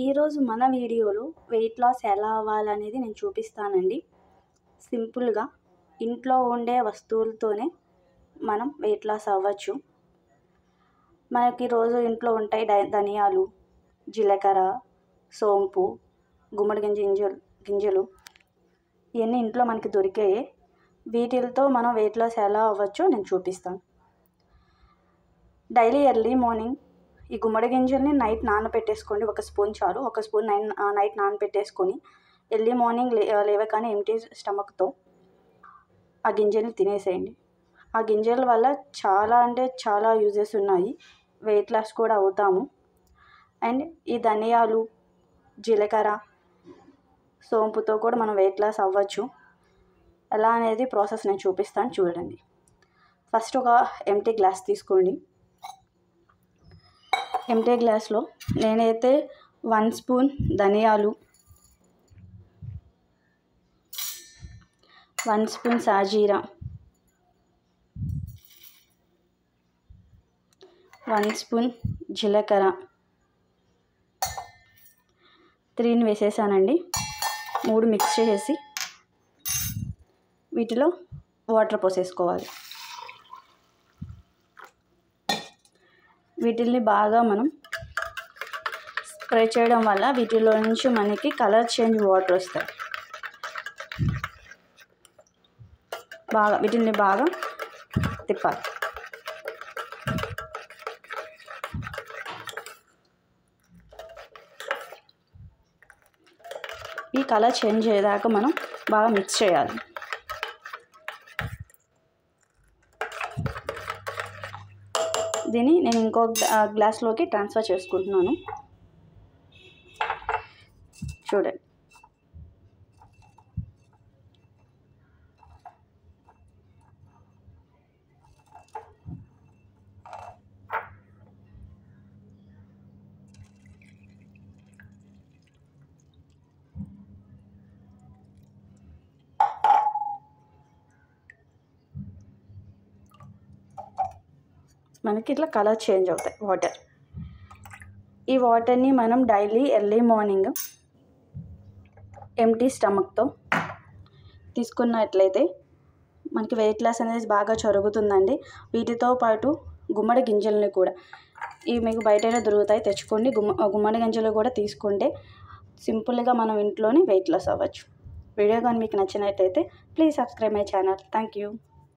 ఈరోజు మన వీడియోలో వెయిట్ లాస్ ఎలా అవ్వాలనేది నేను చూపిస్తానండి. సింపుల్గా ఇంట్లో ఉండే వస్తువులతోనే మనం వెయిట్ లాస్ అవ్వచ్చు. మనకి రోజు ఇంట్లో ఉంటాయి ధనియాలు, జీలకర్ర, సోంపు, గుమ్మడి గింజలు ఇవన్నీ ఇంట్లో మనకి దొరికాయి. వీటితో మనం వెయిట్ లాస్ ఎలా అవ్వచ్చో నేను చూపిస్తాను. డైలీ ఎర్లీ మార్నింగ్ ఈ గుమ్మడి గింజల్ని నైట్ నానబెట్టేసుకోండి. 1 స్పూన్ చాలు. 1 స్పూన్ నైట్ నానబెట్టేసుకొని ఎర్లీ మార్నింగ్ లేవగానే ఎంప్టీ స్టమక్తో ఆ గింజల్ని తినేసేయండి. ఆ గింజల వల్ల చాలా అంటే చాలా యూజెస్ ఉన్నాయి. వెయిట్ లాస్ కూడా అవుతాము. అండ్ ఈ ధనియాలు, జీలకర్ర, సోంపుతో కూడా మనం వెయిట్ లాస్ అవ్వచ్చు. ఎలా అనేది ప్రాసెస్ నేను చూపిస్తాను, చూడండి. ఫస్ట్ ఒక ఎంప్టీ గ్లాస్ తీసుకోండి. ఎంప్టీ గ్లాస్లో నేనైతే 1 స్పూన్ ధనియాలు, 1 స్పూన్ సాజీరా, 1 స్పూన్ జీలకర్ర 3ని వేసేసానండి. 3 మిక్స్ చేసి వీటిలో వాటర్ పోసేసుకోవాలి. వీటిల్ని బాగా మనం స్ప్రే చేయడం వల్ల వీటిలో నుంచి మనకి కలర్ చేంజ్ వాటర్ వస్తాయి. వీటిని బాగా తిప్పాలి. ఈ కలర్ చేంజ్ అయ్యేదాకా మనం బాగా మిక్స్ చేయాలి. దీన్ని నేను ఇంకో గ్లాస్లోకి ట్రాన్స్ఫర్ చేసుకుంటున్నాను. చూడండి. మనకి ఇట్లా కలర్ చేంజ్ అవుతాయి వాటర్. ఈ వాటర్ని మనం డైలీ ఎర్లీ మార్నింగ్ ఎంప్టీ స్టమక్తో తీసుకున్నట్లయితే మనకి వెయిట్ లాస్ అనేది బాగా జరుగుతుందండి. వీటితో పాటు గుమ్మడి గింజల్ని కూడా మీకు బయటైనా దొరుకుతాయి, తెచ్చుకోండి. గుమ్మడి గింజలు కూడా తీసుకుంటే సింపుల్గా మనం ఇంట్లోనే వెయిట్ లాస్ అవ్వచ్చు. వీడియో కానీ మీకు నచ్చినట్లయితే please subscribe my channel. Thank you.